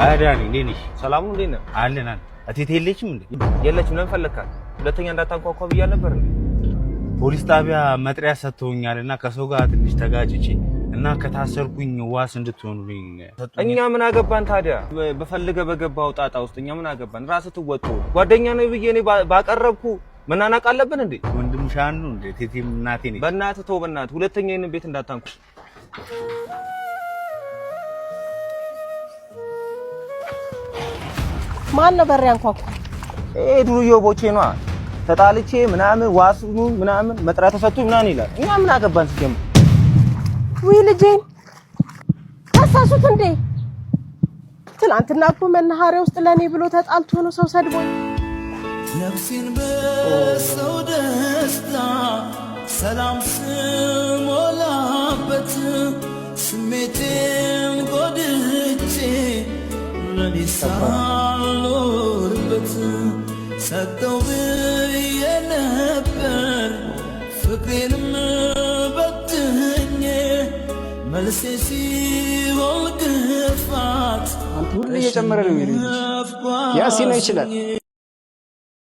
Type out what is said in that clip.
አዳኒ እንዴት ነሽ? ሰላም እንዴት ነህ? አለን እቴቴ የለችም እንዴ? የለችም። ለምን ፈለካት? ሁለተኛ እንዳታንኳኳ ብያ ነበር እንዴ? ፖሊስ ጣቢያ መጥሪያ ሰጥተውኛልና ከሰው ጋር ትንሽ ተጋጭቼ እና ከታሰርኩኝ ዋስ እንድትሆኑልኝ ሰጡኝ። እኛ ምን አገባን ታዲያ? በፈልገ በገባው ጣጣ ውስጥ እኛ ምን አገባን? ራስህ ትወጡ። ጓደኛ ነው ብዬ እኔ ባቀረብኩ መናናቅ አለብን እንዴ? ወንድም ሻን ነው እንዴ? እቴቴም እናቴ ነኝ። በእናትህ ተው፣ በእናትህ ሁለተኛ ይሄንን ቤት እንዳታንኩ። ማን ነው በር ያንኳኳ? ዱርዬው ቦቼ ነዋ። ተጣልቼ ምናምን ዋስኑ ምናምን መጥሪያ ተሰጥቶኝ ምናምን ይላል። እኛ ምን አገባን ሲጀምር? ውይ ልጄን ታሳሱት እንዴ? ትናንትና እኮ መናኸሪያ ውስጥ ለኔ ብሎ ተጣልቶ ነው ሰው ሰድቦኝ። ነፍሴን በሰው ደስታ ሰላም ስሞላበት ስሜቴን ጎድቼ ለኔ ሳልኖርበት ሰጠው ብዬ ነበር ፍቅሬንም በትኜ መልሴ ሲሆን ግፋት አንተ ሁሉ እየጨመረ ነው የሚሄደው። ያሲና ይችላል